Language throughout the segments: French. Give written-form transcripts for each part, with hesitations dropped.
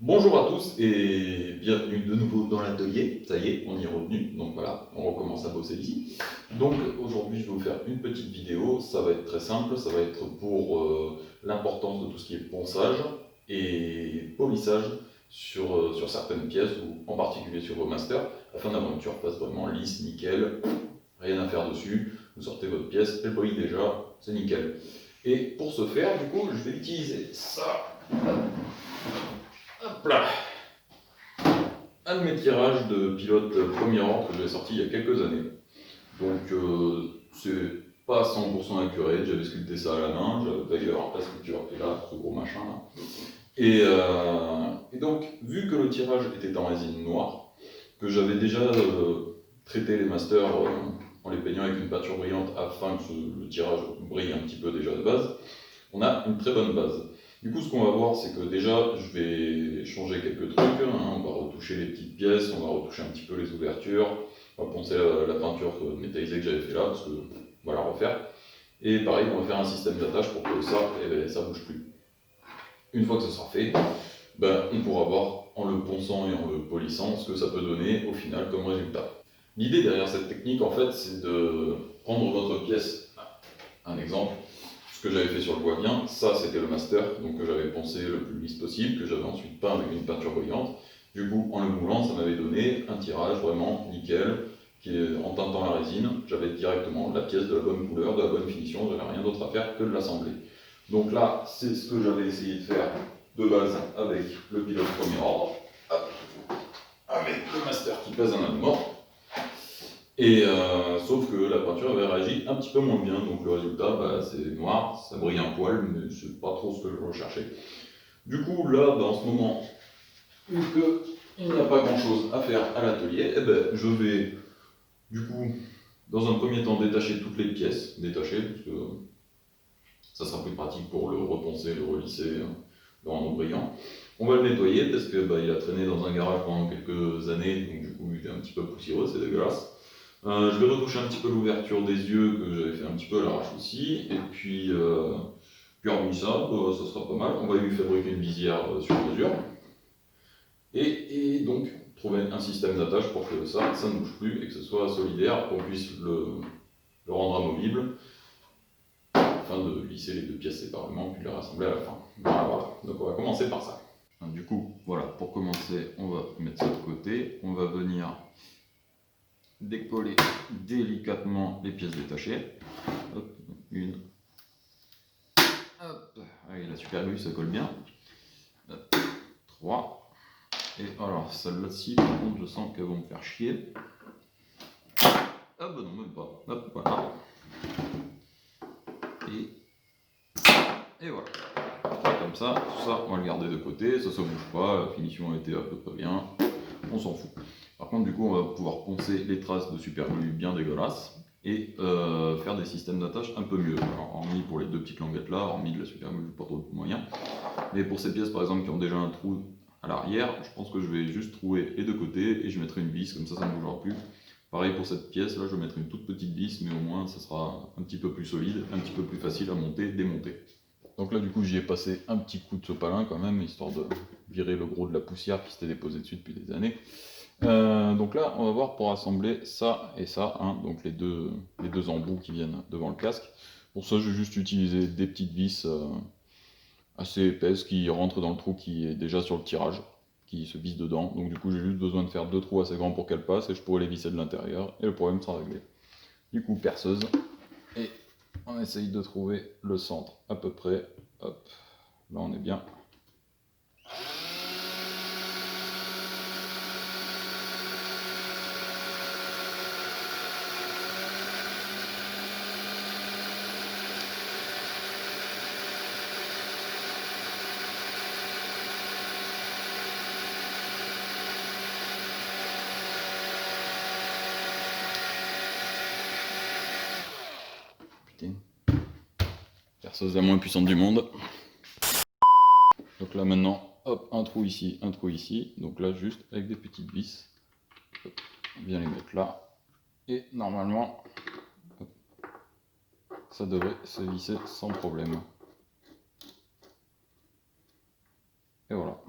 Bonjour à tous et bienvenue de nouveau dans l'atelier. Ça y est, on y est revenu. Donc voilà, on recommence à bosser ici. Donc aujourd'hui, je vais vous faire une petite vidéo. Ça va être très simple. Ça va être pour l'importance de tout ce qui est ponçage et polissage sur certaines pièces, ou en particulier sur vos masters, afin d'avoir une surface vraiment lisse, nickel, rien à faire dessus. Vous sortez votre pièce, elle brille déjà, c'est nickel. Et pour ce faire, du coup, je vais utiliser ça. Hop là, un de mes tirages de pilote premier ordre que j'ai sorti il y a quelques années. Donc c'est pas 100% accuré, j'avais sculpté ça à la main, d'ailleurs la sculpture est là, ce gros machin là. Et donc, vu que le tirage était en résine noire, que j'avais déjà traité les masters en les peignant avec une peinture brillante afin que le tirage brille un petit peu déjà de base, on a une très bonne base. Du coup, ce qu'on va voir, c'est que déjà, je vais changer quelques trucs. On va retoucher les petites pièces, on va retoucher un petit peu les ouvertures, on va poncer la peinture métallisée que j'avais fait là, parce que on va la refaire. Et pareil, on va faire un système d'attache pour que ça, ça bouge plus. Une fois que ce sera fait, on pourra voir en le ponçant et en le polissant ce que ça peut donner au final comme résultat. L'idée derrière cette technique, en fait, c'est de prendre votre pièce, un exemple, ce que j'avais fait sur le bois bien, ça c'était le master, donc que j'avais poncé le plus lisse possible, que j'avais ensuite peint avec une peinture brillante. Du coup, en le moulant, ça m'avait donné un tirage vraiment nickel, qui est, en teintant la résine, j'avais directement la pièce de la bonne couleur, de la bonne finition, j'avais rien d'autre à faire que de l'assembler. Donc là, c'est ce que j'avais essayé de faire de base avec le pilote premier ordre, avec le master qui pèse un âne mort. Et sauf que la peinture avait réagi un petit peu moins bien, donc le résultat c'est noir, ça brille un poil, mais c'est pas trop ce que je recherchais. Du coup là, en ce moment, vu qu'il n'y a pas grand chose à faire à l'atelier, je vais du coup, dans un premier temps, détacher toutes les pièces, parce que ça sera plus pratique pour le reponcer, le relisser, le rendre brillant. On va le nettoyer parce que il a traîné dans un garage pendant quelques années, donc du coup il était un petit peu poussiéreux, c'est dégueulasse. Je vais retoucher un petit peu l'ouverture des yeux que j'avais fait un petit peu à l'arrache aussi, et puis hormis ça, ça sera pas mal. On va lui fabriquer une visière sur mesure, et donc trouver un système d'attache pour que ça ne bouge plus et que ce soit solidaire, qu'on puisse le rendre amovible, afin de lisser les deux pièces séparément puis de les rassembler à la fin. Voilà, donc on va commencer par ça. Du coup, voilà, pour commencer, on va mettre ça de côté, on va venir décoller délicatement les pièces détachées. Hop, une. Hop, avec la super glue, ça colle bien. Hop, 3. Et alors, celle-là-ci, par contre, je sens qu'elles vont me faire chier. Ah bah non, même pas. Hop, voilà. Et voilà. Comme ça, tout ça, on va le garder de côté, ça ne bouge pas, la finition a été à peu près bien, on s'en fout. Par contre, du coup, on va pouvoir poncer les traces de super glue bien dégueulasses et faire des systèmes d'attache un peu mieux. Alors, hormis pour les deux petites languettes là, hormis de la super glue, pas trop de moyens. Mais pour ces pièces par exemple qui ont déjà un trou à l'arrière, je pense que je vais juste trouer les deux côtés et je mettrai une vis, comme ça ne bougera plus. Pareil pour cette pièce là, je mettrai une toute petite vis, mais au moins ça sera un petit peu plus solide, un petit peu plus facile à monter, démonter. Donc là du coup j'y ai passé un petit coup de sopalin quand même, histoire de virer le gros de la poussière qui s'était déposé dessus depuis des années. Donc là on va voir pour assembler ça et ça, donc les deux embouts qui viennent devant le casque. Pour ça je vais juste utiliser des petites vis assez épaisses qui rentrent dans le trou qui est déjà sur le tirage, qui se visse dedans. Donc du coup j'ai juste besoin de faire deux trous assez grands pour qu'elles passent et je pourrai les visser de l'intérieur et le problème sera réglé. Du coup perceuse, et on essaye de trouver le centre à peu près. Hop, là on est bien. Putain. Perceuse la moins puissante du monde. Donc là maintenant, hop, un trou ici, un trou ici. Donc là juste avec des petites vis. Hop, on vient les mettre là. Et normalement, hop, ça devrait se visser sans problème. Et voilà,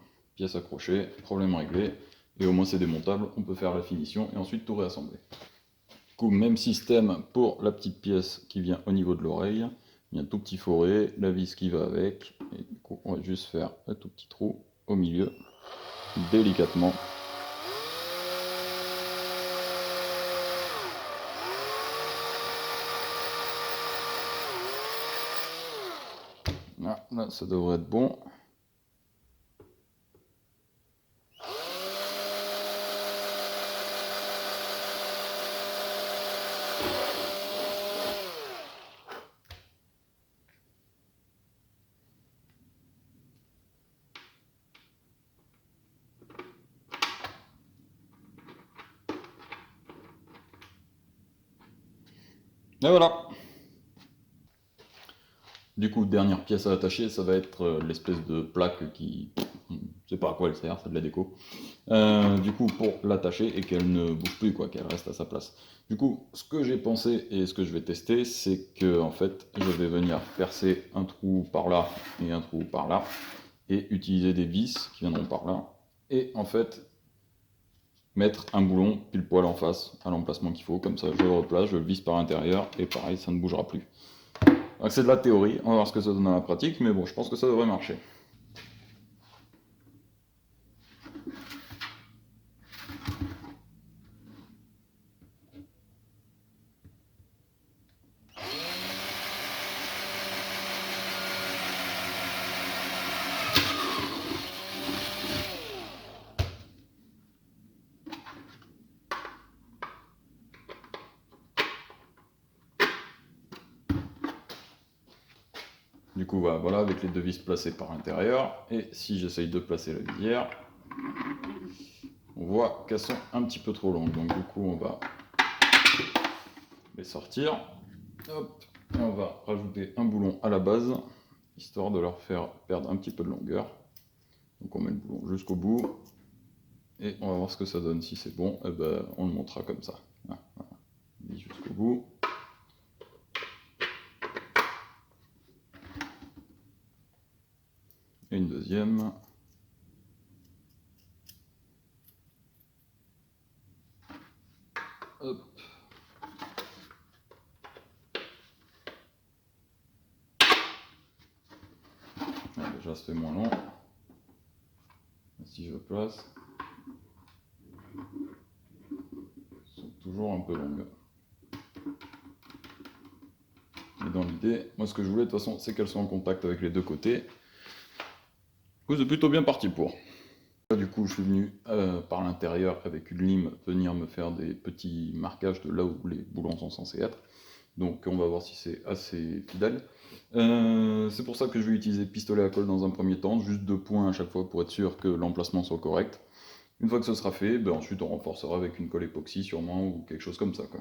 pièce accrochée, problème réglé, et au moins c'est démontable, on peut faire la finition et ensuite tout réassembler. Du coup, même système pour la petite pièce qui vient au niveau de l'oreille, il y a un tout petit forêt, la vis qui va avec, et du coup on va juste faire un tout petit trou au milieu, délicatement. Là, ça devrait être bon. Et voilà. Du coup, dernière pièce à attacher, ça va être l'espèce de plaque qui... Je sais pas à quoi elle sert, c'est de la déco. Du coup, pour l'attacher et qu'elle ne bouge plus, quoi, qu'elle reste à sa place. Du coup, ce que j'ai pensé et ce que je vais tester, c'est que en fait, je vais venir percer un trou par là et un trou par là, et utiliser des vis qui viendront par là, et en fait, mettre un boulon pile poil en face, à l'emplacement qu'il faut, comme ça je le replace, je le visse par l'intérieur, et pareil, ça ne bougera plus. Donc c'est de la théorie, on va voir ce que ça donne dans la pratique, mais bon, je pense que ça devrait marcher. Du coup, voilà, avec les deux vis placées par l'intérieur, et si j'essaye de placer la visière, on voit qu'elles sont un petit peu trop longues, donc du coup on va les sortir. Hop, et on va rajouter un boulon à la base, histoire de leur faire perdre un petit peu de longueur. Donc on met le boulon jusqu'au bout, et on va voir ce que ça donne. Si c'est bon, eh ben, on le montrera comme ça. Voilà. Jusqu'au bout. Et une deuxième. Hop. Ah, déjà, ça fait moins long. Si je place, elles sont toujours un peu longues. Mais dans l'idée, moi ce que je voulais de toute façon, c'est qu'elles soient en contact avec les deux côtés. Du coup, c'est plutôt bien parti pour. Du coup, je suis venu par l'intérieur avec une lime venir me faire des petits marquages de là où les boulons sont censés être. Donc on va voir si c'est assez fidèle. C'est pour ça que je vais utiliser pistolet à colle dans un premier temps, juste 2 points à chaque fois pour être sûr que l'emplacement soit correct. Une fois que ce sera fait, ben ensuite on renforcera avec une colle époxy sûrement ou quelque chose comme ça, quoi.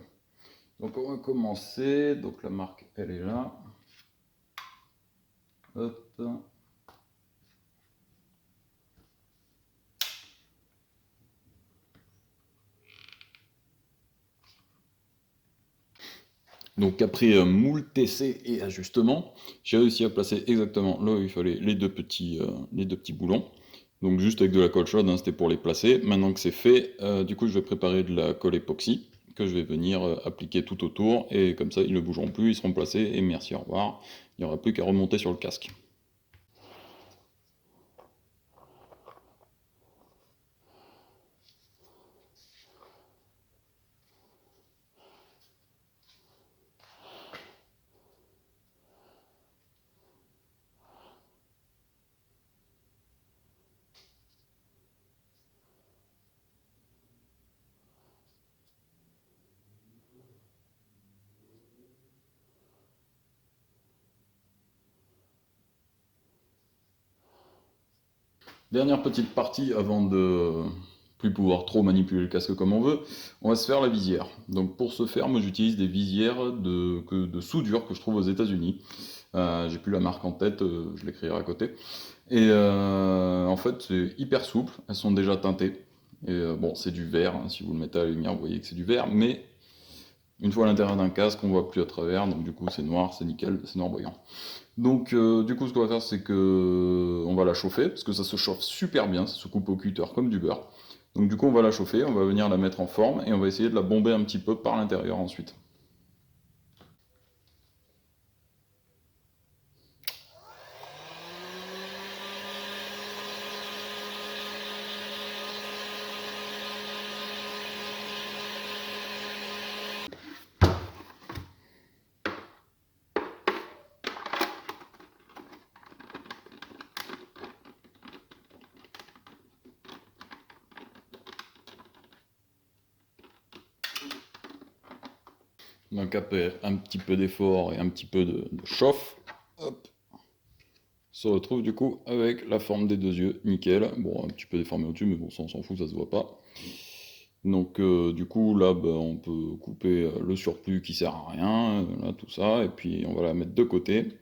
Donc on va commencer, donc la marque elle est là. Hop. Donc après moult essais et ajustements, j'ai réussi à placer exactement là où il fallait les deux petits boulons. Donc juste avec de la colle chaude, hein, c'était pour les placer. Maintenant que c'est fait, du coup je vais préparer de la colle époxy que je vais venir appliquer tout autour et comme ça ils ne bougeront plus, ils seront placés et merci, au revoir. Il n'y aura plus qu'à remonter sur le casque. Dernière petite partie avant de plus pouvoir trop manipuler le casque comme on veut, on va se faire la visière. Donc pour ce faire, moi j'utilise des visières de soudure que je trouve aux États-Unis. J'ai plus la marque en tête, je l'écrirai à côté. Et en fait, c'est hyper souple, elles sont déjà teintées. Et bon, c'est du verre, hein, si vous le mettez à la lumière, vous voyez que c'est du verre, mais Une fois à l'intérieur d'un casque, on ne voit plus à travers, donc du coup c'est noir, c'est nickel, c'est noir brillant. Donc du coup ce qu'on va faire c'est que on va la chauffer, parce que ça se chauffe super bien, ça se coupe au cutter comme du beurre. Donc du coup on va la chauffer, on va venir la mettre en forme, et on va essayer de la bomber un petit peu par l'intérieur ensuite. Donc après un petit peu d'effort et un petit peu de chauffe, hop, se retrouve du coup avec la forme des deux yeux, nickel. Bon, un petit peu déformé au-dessus, mais bon, ça on s'en fout, ça se voit pas. Donc du coup là, on peut couper le surplus qui sert à rien, là tout ça, et puis on va la mettre de côté.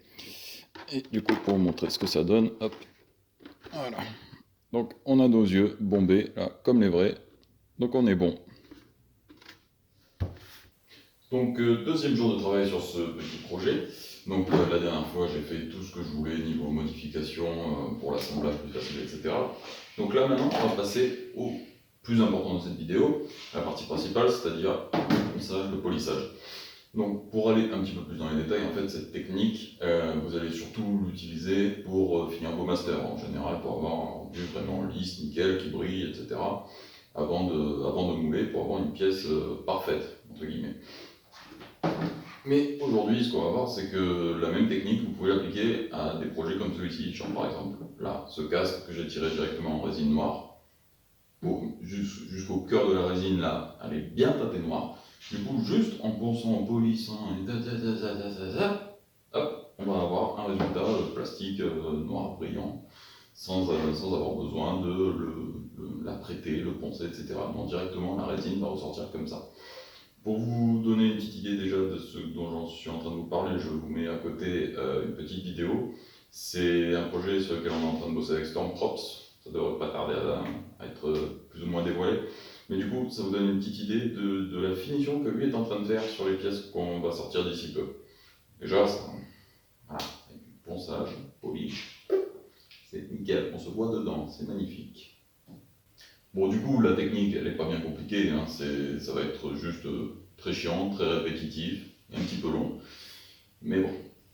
Et du coup pour vous montrer ce que ça donne, hop, voilà. Donc on a nos yeux bombés, là, comme les vrais, donc on est bon. Donc deuxième jour de travail sur ce petit projet. Donc la dernière fois j'ai fait tout ce que je voulais niveau modification pour l'assemblage plus facile, etc. Donc là maintenant on va passer au plus important de cette vidéo, la partie principale, c'est-à-dire le ponçage, le polissage. Donc pour aller un petit peu plus dans les détails, en fait cette technique, vous allez surtout l'utiliser pour finir vos masters en général, pour avoir un rendu vraiment lisse, nickel, qui brille, etc. Avant de mouler, pour avoir une pièce parfaite, entre guillemets. Mais aujourd'hui, ce qu'on va voir, c'est que la même technique, vous pouvez l'appliquer à des projets comme celui-ci, genre par exemple là, ce casque que j'ai tiré directement en résine noire, jusqu'au cœur de la résine là, elle est bien teintée noire. Du coup, juste en ponçant, en polissant, et hop, on va avoir un résultat plastique noir brillant, sans avoir besoin de la prêter, le poncer, etc. Donc directement, la résine va ressortir comme ça. Pour vous donner une petite idée déjà de ce dont j'en suis en train de vous parler, je vous mets à côté une petite vidéo. C'est un projet sur lequel on est en train de bosser avec Stormprops. Ça devrait pas tarder à être plus ou moins dévoilé. Mais du coup, ça vous donne une petite idée de la finition que lui est en train de faire sur les pièces qu'on va sortir d'ici peu. Déjà, ça, voilà, avec du ponçage, polish, c'est nickel, on se voit dedans, c'est magnifique. Bon, du coup, la technique, elle n'est pas bien compliquée, hein. Ça va être juste très chiant, très répétitif, et un petit peu long. Mais bon,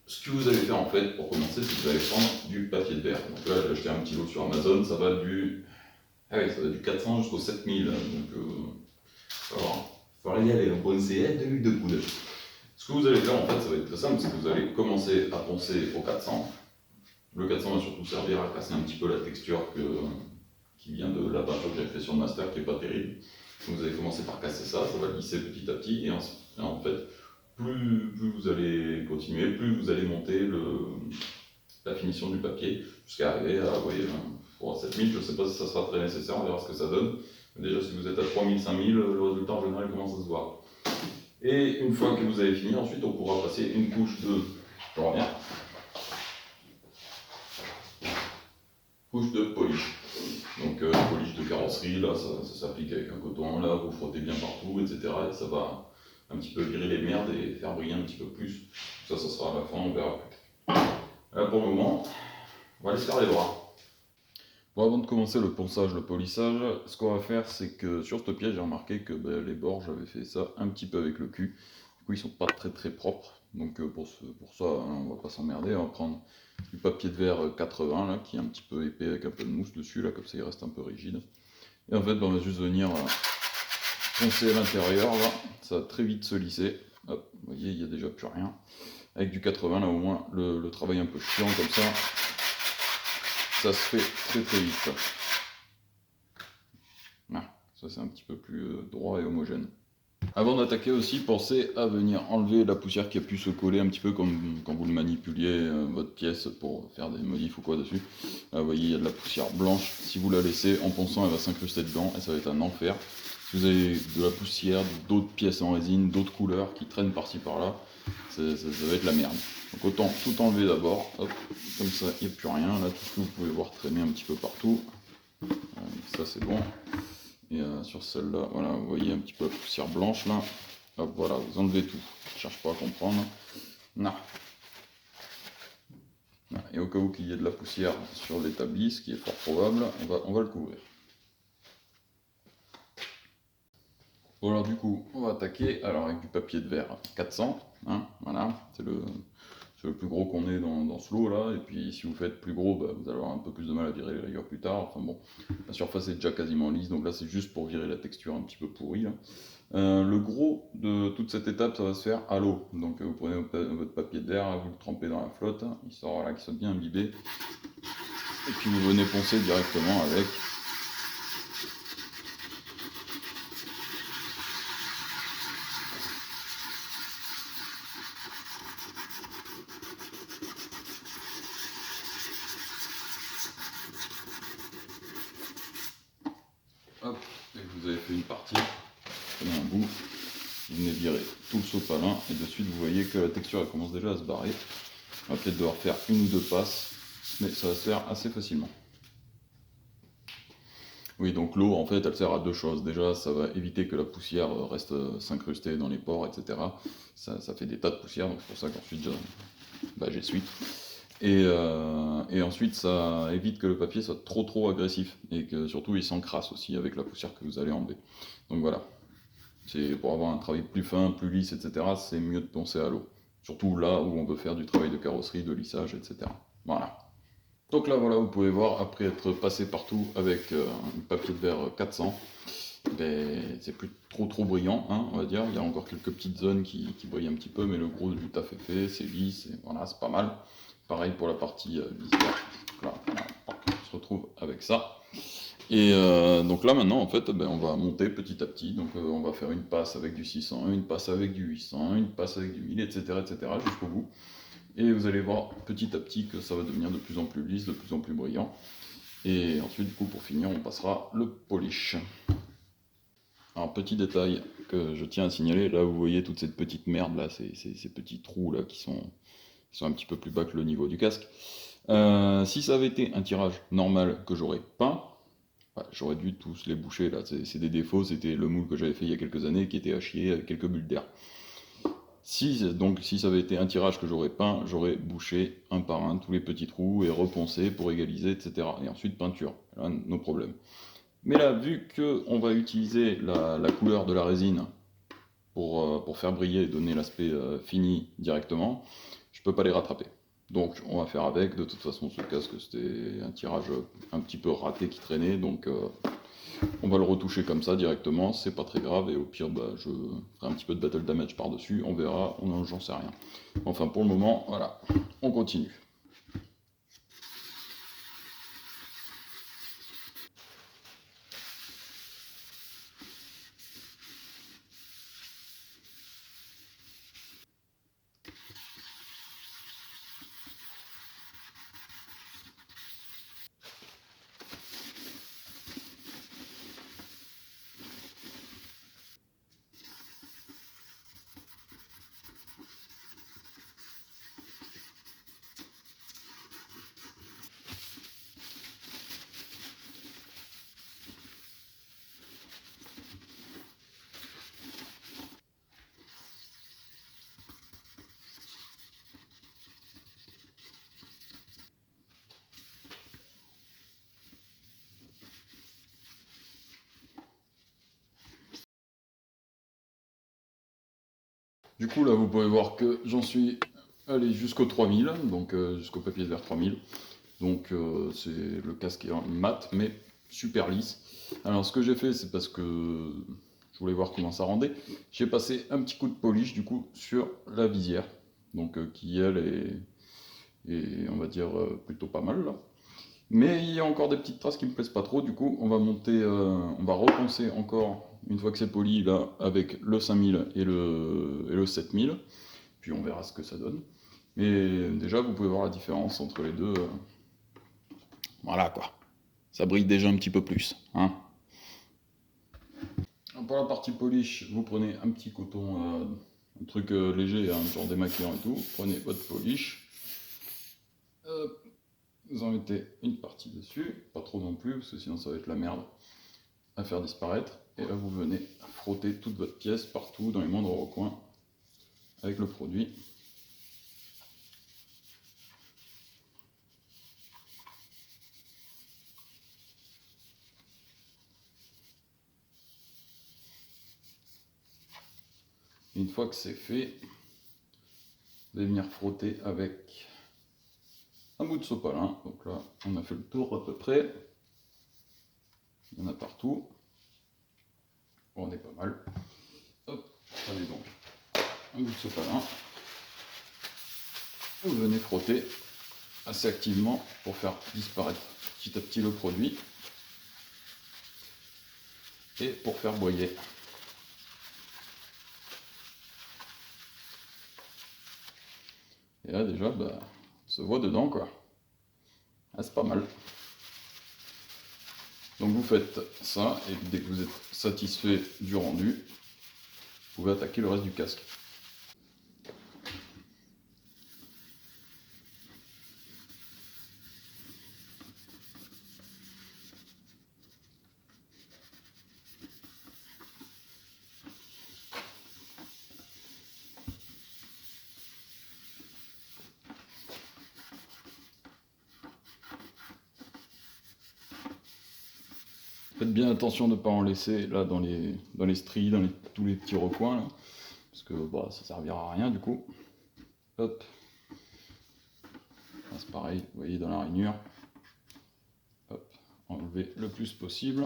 ce que vous allez faire en fait pour commencer, c'est que vous allez prendre du papier de verre. Donc là, j'ai acheté un petit lot sur Amazon, ça va du 400 jusqu'au 7000. Donc, alors, il faut y aller, donc on essaie de l'huile de coude. Ce que vous allez faire en fait, ça va être très simple, c'est que vous allez commencer à poncer au 400. Le 400 va surtout servir à casser un petit peu la texture qui vient de la peinture que j'ai fait sur le master, qui n'est pas terrible. Donc vous allez commencer par casser ça, ça va lisser petit à petit, et en fait, plus vous allez continuer, plus vous allez monter la finition du papier, jusqu'à arriver à, vous voyez, pour 7000, je ne sais pas si ça sera très nécessaire, on verra ce que ça donne. Mais déjà, si vous êtes à 3000, 5000, le résultat en général commence à se voir. Et une fois que vous avez fini, ensuite on pourra passer une couche je reviens, couche de polish. Donc polish de carrosserie, là ça s'applique avec un coton, là vous frottez bien partout, etc. Et ça va un petit peu virer les merdes et faire briller un petit peu plus. Ça sera à la fin, on verra. Là pour le moment, on va aller se faire les bras. Bon, avant de commencer le ponçage, le polissage, ce qu'on va faire, c'est que sur cette pièce, j'ai remarqué que les bords, j'avais fait ça un petit peu avec le cul. Du coup, ils sont pas très propres. Donc pour ça, hein, on va pas s'emmerder. On va prendre du papier de verre 80 là, qui est un petit peu épais avec un peu de mousse dessus, là, comme ça il reste un peu rigide. Et en fait, on va juste venir poncer à l'intérieur, là. Ça va très vite se lisser. Hop, vous voyez, il n'y a déjà plus rien. Avec du 80, là, au moins, le travail un peu chiant comme ça se fait très vite. Voilà, ça c'est un petit peu plus droit et homogène. Avant d'attaquer aussi, pensez à venir enlever la poussière qui a pu se coller un petit peu comme quand vous le manipuliez votre pièce pour faire des modifs ou quoi dessus. Là, vous voyez, il y a de la poussière blanche. Si vous la laissez en ponçant, elle va s'incruster dedans et ça va être un enfer. Si vous avez de la poussière, d'autres pièces en résine, d'autres couleurs qui traînent par-ci par-là, ça va être la merde. Donc autant tout enlever d'abord, hop, comme ça il n'y a plus rien. Là, tout ce que vous pouvez voir traîner un petit peu partout. Ça c'est bon. Et sur celle-là, voilà, vous voyez un petit peu la poussière blanche là. Hop, voilà, vous enlevez tout. Je cherche pas à comprendre. Non. Et au cas où qu'il y ait de la poussière sur l'établi, ce qui est fort probable, on va le couvrir. Bon alors du coup, on va attaquer alors avec du papier de verre 400, hein, voilà, c'est le plus gros qu'on ait dans ce lot là, et puis si vous faites plus gros, bah, vous allez avoir un peu plus de mal à virer les rayures plus tard, enfin bon, la surface est déjà quasiment lisse, donc là c'est juste pour virer la texture un petit peu pourrie là. Le gros de toute cette étape, ça va se faire à l'eau, donc vous prenez votre papier de verre, vous le trempez dans la flotte, histoire voilà, qu'il soit bien imbibé, et puis vous venez poncer directement avec. Hop, et vous avez fait une partie, prenez un bout, vous venez virer tout le sopalin, et de suite vous voyez que la texture elle commence déjà à se barrer. On va peut-être devoir faire une ou deux passes, mais ça va se faire assez facilement. Oui, donc l'eau en fait elle sert à deux choses. Déjà, ça va éviter que la poussière reste s'incruster dans les pores, etc. Ça fait des tas de poussière, donc c'est pour ça qu'ensuite j'essuie. Et ensuite, ça évite que le papier soit trop agressif et que surtout il s'encrasse aussi avec la poussière que vous allez enlever. Donc voilà, c'est pour avoir un travail plus fin, plus lisse, etc. C'est mieux de poncer à l'eau. Surtout là où on veut faire du travail de carrosserie, de lissage, etc. Voilà. Donc là, voilà, vous pouvez voir, après être passé partout avec un papier de verre 400, ben, c'est plus trop brillant, hein, on va dire. Il y a encore quelques petites zones qui brillent un petit peu, mais le gros du taf est fait, c'est lisse, et voilà, c'est pas mal. Pareil pour la partie visière. Là, voilà, on se retrouve avec ça. Et donc là maintenant en fait ben, on va monter petit à petit, donc on va faire une passe avec du 600, une passe avec du 800, une passe avec du 1000, etc. jusqu'au bout. Et vous allez voir petit à petit que ça va devenir de plus en plus lisse, de plus en plus brillant. Et ensuite, du coup, pour finir, on passera le polish. Alors, petit détail que je tiens à signaler, là vous voyez toute cette petite merde là, ces petits trous là qui sont un petit peu plus bas que le niveau du casque. Si ça avait été un tirage normal que j'aurais peint, j'aurais dû tous les boucher là, c'est des défauts, c'était le moule que j'avais fait il y a quelques années qui était à chier avec quelques bulles d'air. Si ça avait été un tirage que j'aurais peint, j'aurais bouché un par un tous les petits trous et reponcé pour égaliser, etc. Et ensuite peinture, là, nos problèmes. Mais là, vu qu'on va utiliser la couleur de la résine pour faire briller et donner l'aspect fini directement, je peux pas les rattraper. Donc on va faire avec, de toute façon ce casque c'était un tirage un petit peu raté qui traînait, donc on va le retoucher comme ça directement, c'est pas très grave, et au pire je ferai un petit peu de battle damage par dessus, on verra, j'en sais rien. Enfin pour le moment, voilà, on continue. Du coup là vous pouvez voir que j'en suis allé jusqu'au 3000, donc jusqu'au papier de verre 3000. Donc c'est le casque est en mat mais super lisse. Alors ce que j'ai fait c'est parce que je voulais voir comment ça rendait. J'ai passé un petit coup de polish du coup sur la visière, donc qui elle est on va dire plutôt pas mal là. Mais il y a encore des petites traces qui me plaisent pas trop, du coup on va monter, on va reponcer encore une fois que c'est poli là avec le 5000 et le 7000, puis on verra ce que ça donne. Mais déjà vous pouvez voir la différence entre les deux. Voilà quoi, ça brille déjà un petit peu plus. Hein. Pour la partie polish, vous prenez un petit coton, un truc léger, hein, genre démaquillant et tout, prenez votre polish. Vous en mettez une partie dessus, pas trop non plus, parce que sinon ça va être la merde à faire disparaître. Et là vous venez frotter toute votre pièce partout dans les moindres recoins avec le produit. Et une fois que c'est fait, vous allez venir frotter avec un bout de sopalin. Donc là on a fait le tour à peu près. Il y en a partout. Bon, on est pas mal. Hop, allez donc un bout de sopalin. Vous venez frotter assez activement pour faire disparaître petit à petit le produit et pour faire broyer. Et là déjà, bah, on se voit dedans quoi. Ah, c'est pas mal. Donc vous faites ça et dès que vous êtes satisfait du rendu, vous pouvez attaquer le reste du casque. Faites bien attention de ne pas en laisser là dans les stries, dans tous les petits recoins, là, parce que bah, ça servira à rien du coup. Hop. Là, c'est pareil, vous voyez dans la rainure. Hop, enlever le plus possible.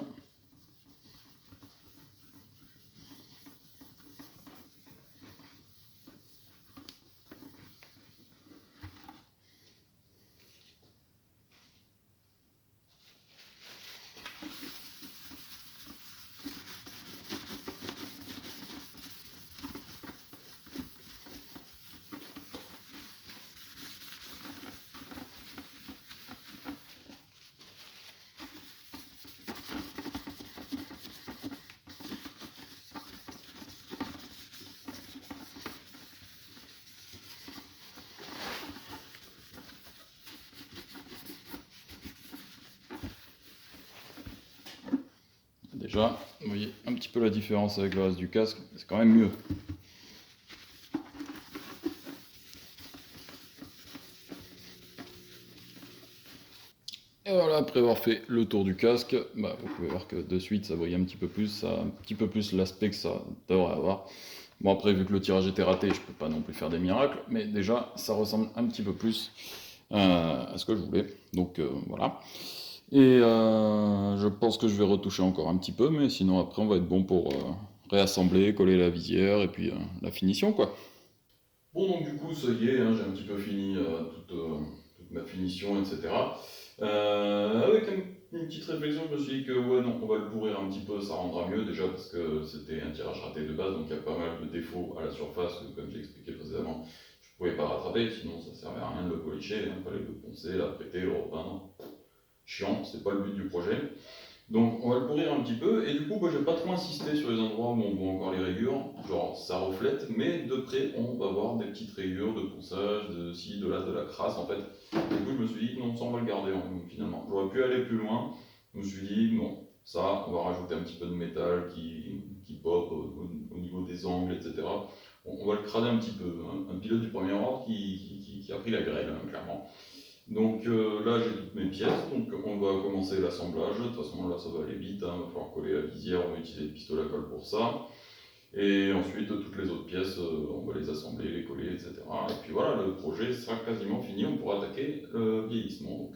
Déjà, vous voyez un petit peu la différence avec le reste du casque, c'est quand même mieux. Et voilà, après avoir fait le tour du casque, bah, vous pouvez voir que de suite ça brille un petit peu plus, ça a un petit peu plus l'aspect que ça devrait avoir. Bon après, vu que le tirage était raté, je peux pas non plus faire des miracles, mais déjà ça ressemble un petit peu plus à ce que je voulais. Donc voilà. Et je pense que je vais retoucher encore un petit peu, mais sinon après on va être bon pour réassembler, coller la visière et puis la finition quoi. Bon donc du coup ça y est, hein, j'ai un petit peu fini toute ma finition, etc. Avec une petite réflexion, je me suis dit que ouais non, on va le pourrir un petit peu, ça rendra mieux déjà parce que c'était un tirage raté de base, donc il y a pas mal de défauts à la surface, comme j'ai expliqué précédemment, je ne pouvais pas rattraper, sinon ça ne servait à rien de le policher, il fallait le poncer, l'apprêter, le repeindre. Chiant, c'est pas le but du projet. Donc on va le pourrir un petit peu, et du coup bah, je vais pas trop insister sur les endroits où on voit encore les rayures, genre ça reflète, mais de près on va voir des petites rayures de ponçage, de ci, de là, de la crasse en fait. Du coup je me suis dit non, ça on va le garder finalement. J'aurais pu aller plus loin, je me suis dit non, ça on va rajouter un petit peu de métal qui pop au niveau des angles, etc. On va le crader un petit peu, un pilote du premier ordre qui a pris la grêle, hein, clairement. Donc là j'ai toutes mes pièces, donc on va commencer l'assemblage. De toute façon là ça va aller vite, hein. Il va falloir coller la visière, on va utiliser le pistolet à colle pour ça. Et ensuite toutes les autres pièces, on va les assembler, les coller, etc. Et puis voilà, le projet sera quasiment fini, on pourra attaquer le vieillissement. Donc.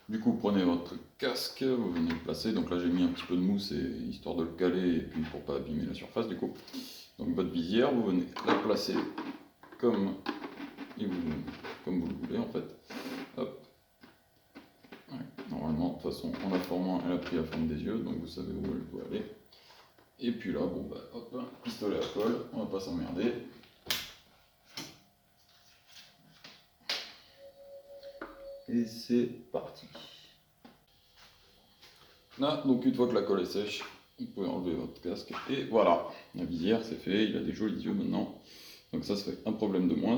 Du coup prenez votre casque, vous venez le placer, donc là j'ai mis un petit peu de mousse histoire de le caler et puis pour pas abîmer la surface du coup. Donc votre visière, vous venez la placer comme vous le voulez en fait. Hop. Ouais, normalement, de toute façon, en la formant, elle a pris la forme des yeux, donc vous savez où elle doit aller. Et puis là, bon bah hop, pistolet à colle, on va pas s'emmerder. Et c'est parti. Là, donc une fois que la colle est sèche, vous pouvez enlever votre casque. Et voilà, la visière c'est fait, il a des jolis yeux maintenant. Donc ça fait un problème de moins,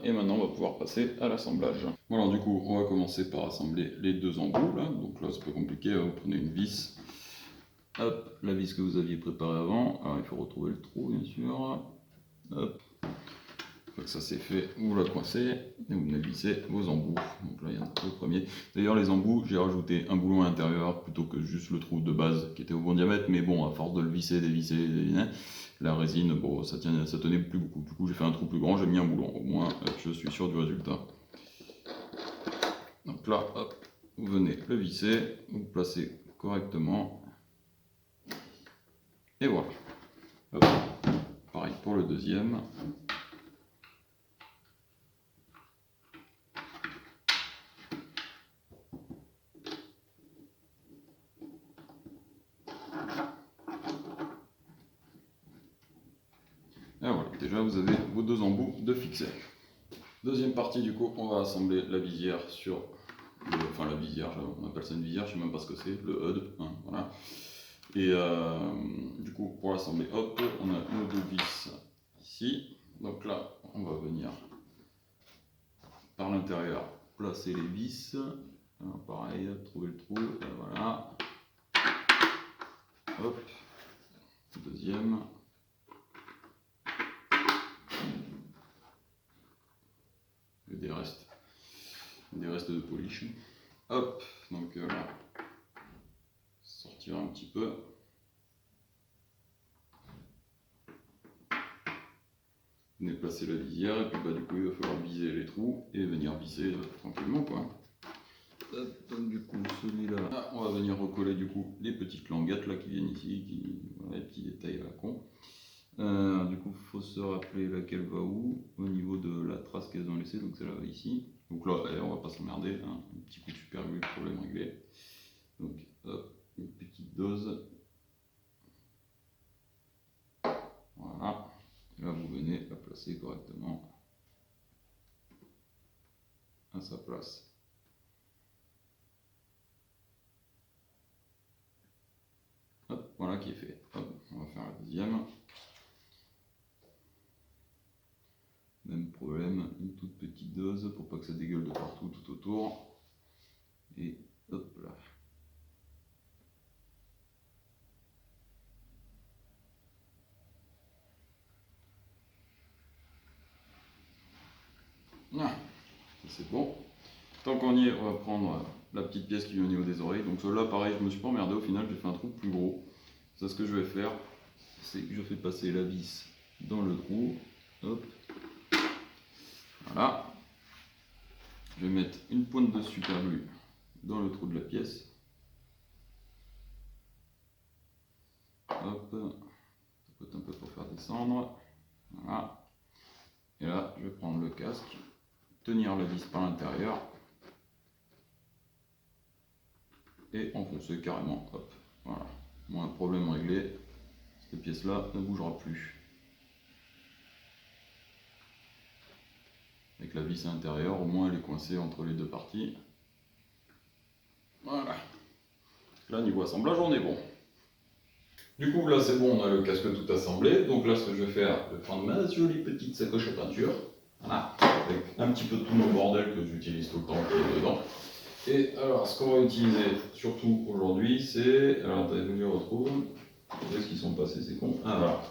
et maintenant on va pouvoir passer à l'assemblage. Bon alors du coup, on va commencer par assembler les deux embouts là. Donc là c'est pas compliqué, vous prenez une vis, Hop, la vis que vous aviez préparée avant. Alors il faut retrouver le trou bien sûr. Hop. Une fois que ça c'est fait, vous la coincez et vous venez visser vos embouts. Donc là il y en a le premier. D'ailleurs les embouts, j'ai rajouté un boulon à l'intérieur plutôt que juste le trou de base qui était au bon diamètre. Mais bon, à force de le visser, dévisser, la résine, bon, ça tenait plus beaucoup. Du coup j'ai fait un trou plus grand, j'ai mis un boulon. Au moins je suis sûr du résultat. Donc là, hop, vous venez le visser, vous placez correctement. Et voilà. Hop. Pareil pour le deuxième. Et voilà, déjà vous avez vos deux embouts de fixés. Deuxième partie, du coup, on va assembler la visière sur enfin la visière, on appelle ça une visière, je sais même pas ce que c'est, le HUD, hein, voilà. Et du coup, pour l'assembler, hop, on a nos deux vis ici. Donc là, on va venir par l'intérieur placer les vis. Alors pareil, trouver le trou, et voilà. Hop, deuxième. Des restes de polish. Hop, donc là, sortir un petit peu. Venez placer la visière et puis bah, du coup il va falloir viser les trous et venir visser tranquillement quoi. Hop, donc du coup celui-là, on va venir recoller du coup les petites languettes là qui viennent ici, voilà, les petits détails à la con. Du coup il faut se rappeler laquelle va où, au niveau de la trace qu'elles ont laissée, donc celle-là va ici. Donc là on va pas s'emmerder, hein. Un petit coup de super glue, problème réglé. Donc hop, une petite dose. Voilà. Et là vous venez la placer correctement à sa place. Hop, voilà qui est fait. Hop, on va faire la deuxième. Même problème, une toute petite dose pour pas que ça dégueule de partout tout autour. Et hop là. Ah, ça c'est bon. Tant qu'on y est, on va prendre la petite pièce qui vient au niveau des oreilles. Donc celle-là, pareil, je me suis pas emmerdé au final, j'ai fait un trou plus gros. Ça, ce que je vais faire, c'est que je fais passer la vis dans le trou. Hop. Voilà. Je vais mettre une pointe de super glue dans le trou de la pièce. Hop. Tapote un peu pour faire descendre. Voilà. Et là, je vais prendre le casque, tenir la vis par l'intérieur et enfoncer carrément. Hop. Voilà. Bon, un problème réglé. Cette pièce-là ne bougera plus. Avec la vis à l'intérieur, au moins elle est coincée entre les deux parties. Voilà. Là, niveau assemblage, on est bon. Du coup, là, c'est bon, on a le casque tout assemblé. Donc là, ce que je vais faire, je vais prendre ma jolie petite sacoche à peinture. Voilà. Avec un petit peu de tout mon bordel que j'utilise tout le temps qui est dedans. Et alors, ce qu'on va utiliser surtout aujourd'hui, c'est. Alors, attendez, je vous retrouve. Où est-ce qu'ils sont passés, ces cons? Ah, voilà.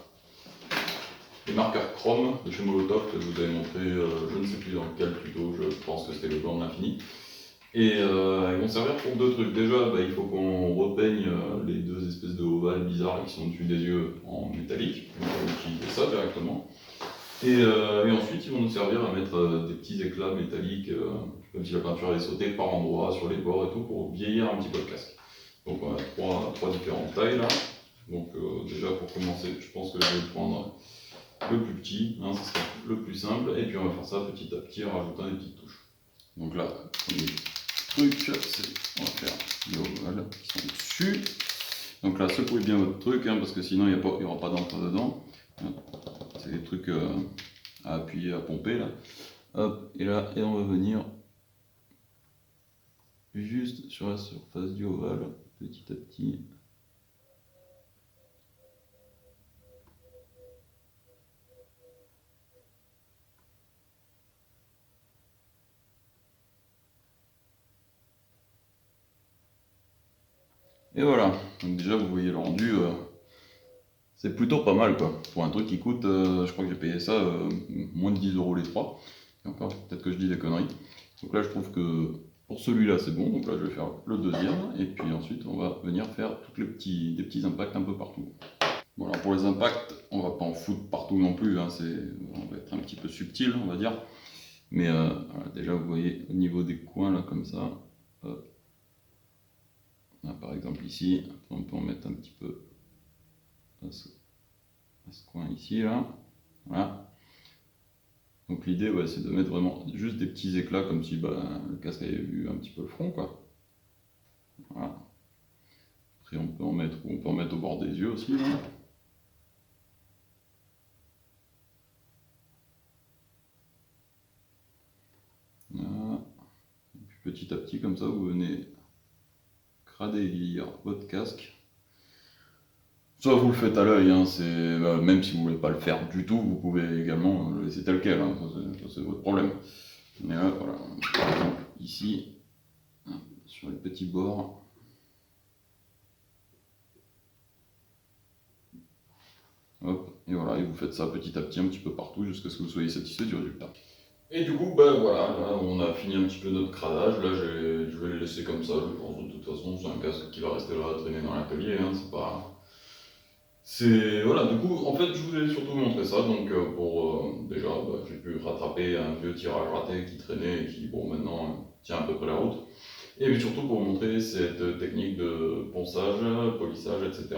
Les marqueurs chrome de chez Molotov que je vous avais montré, je ne sais plus dans quel tuto, je pense que c'était le plan de l'infini. Et ils vont servir pour deux trucs. Déjà, il faut qu'on repeigne les deux espèces de ovales bizarres qui sont au-dessus des yeux en métallique. On va utiliser ça directement. Et ensuite, ils vont nous servir à mettre des petits éclats métalliques, comme si la peinture avait sauté par endroits, sur les bords et tout, pour vieillir un petit peu le casque. Donc on a trois différentes tailles là. Donc déjà pour commencer, je pense que je vais prendre le plus petit, hein, ce sera le plus simple, et puis on va faire ça petit à petit en rajoutant des petites touches. Donc là, premier truc, c'est on va faire les ovales qui sont dessus. Donc là, secouez bien votre truc, hein, parce que sinon il n'y aura pas d'encre dedans. C'est des trucs à appuyer, à pomper là. Hop, et là, et on va venir juste sur la surface du ovale, petit à petit. Et voilà, donc déjà vous voyez le rendu, c'est plutôt pas mal quoi. Pour un truc qui coûte, je crois que j'ai payé ça moins de 10 euros les trois. Et encore, peut-être que je dis des conneries. Donc là je trouve que pour celui-là c'est bon, donc là je vais faire le deuxième, et puis ensuite on va venir faire des petits impacts un peu partout. Bon alors pour les impacts, on va pas en foutre partout non plus, hein, on va être un petit peu subtil on va dire. Mais voilà, déjà vous voyez au niveau des coins là comme ça, hop. Là, par exemple ici, on peut en mettre un petit peu à ce coin ici là. Voilà. Donc l'idée ouais, c'est de mettre vraiment juste des petits éclats comme si le casque avait vu un petit peu le front quoi. Voilà. Après on peut en mettre au bord des yeux aussi là. Voilà. Et puis petit à petit comme ça vous venez crader votre casque. Soit vous le faites à l'œil, hein, même si vous voulez pas le faire du tout, vous pouvez également le laisser tel quel, hein, ça, c'est votre problème. Mais là, voilà, par exemple ici, sur les petits bords, hop, et voilà, et vous faites ça petit à petit, un petit peu partout, jusqu'à ce que vous soyez satisfait du résultat. Et du coup, ben voilà, là, on a fini un petit peu notre cradage, là je vais le laisser comme ça, je pense, de toute façon, c'est un casque qui va rester là, traîner dans l'atelier, hein, c'est pas... Voilà, du coup, en fait, je voulais surtout montrer ça, donc déjà, j'ai pu rattraper un vieux tirage raté qui traînait et qui, bon, maintenant, tient à peu près la route. Et puis surtout pour montrer cette technique de ponçage, polissage, etc.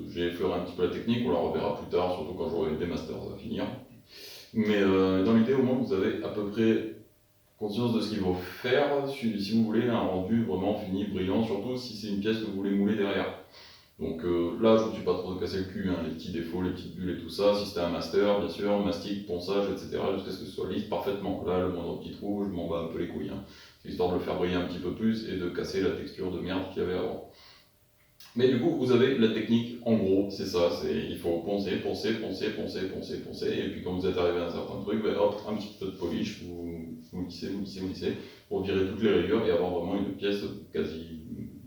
J'ai effleuré un petit peu la technique, on la reverra plus tard, surtout quand j'aurai des masters à finir. Mais dans l'idée, au moins, vous avez à peu près conscience de ce qu'il faut faire si vous voulez un rendu vraiment fini, brillant, surtout si c'est une pièce que vous voulez mouler derrière. Donc là, je ne me suis pas trop cassé le cul, hein, les petits défauts, les petites bulles et tout ça. Si c'était un master, bien sûr, mastic, ponçage, etc., jusqu'à ce que ce soit lisse parfaitement. Là, le moindre petit trou, je m'en bats un peu les couilles. Hein. C'est histoire de le faire briller un petit peu plus et de casser la texture de merde qu'il y avait avant. Mais du coup, vous avez la technique, en gros, c'est ça, il faut poncer, poncer, poncer, poncer, poncer, poncer, et puis quand vous êtes arrivé à un certain truc, hop, un petit peu de polish, vous lissez, vous lissez, vous lissez, pour virer toutes les rayures et avoir vraiment une pièce quasi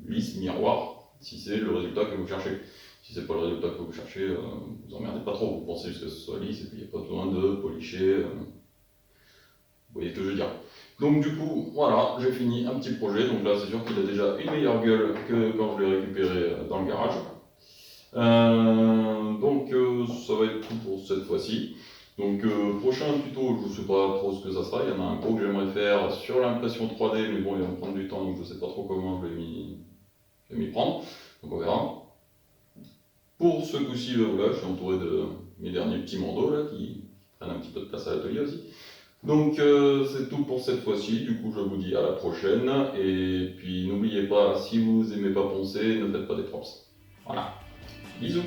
lisse, miroir, si c'est le résultat que vous cherchez. Si c'est pas le résultat que vous cherchez, vous emmerdez pas trop, vous pensez jusqu'à ce que ce soit lisse, et puis il n'y a pas besoin de policher, vous voyez ce que je veux dire. Donc du coup, voilà, j'ai fini un petit projet, donc là c'est sûr qu'il a déjà une meilleure gueule que quand je l'ai récupéré dans le garage. Donc ça va être tout pour cette fois-ci. Donc prochain tuto, je ne sais pas trop ce que ça sera, il y en a un gros que j'aimerais faire sur l'impression 3D, mais bon il va me prendre du temps, donc je ne sais pas trop comment je vais m'y prendre, donc on verra. Pour ce coup-ci, voilà, je suis entouré de mes derniers petits bandeaux là, qui prennent un petit peu de place à l'atelier aussi. Donc c'est tout pour cette fois-ci, du coup je vous dis à la prochaine, et puis n'oubliez pas, si vous aimez pas poncer, ne faites pas des props. Voilà, bisous.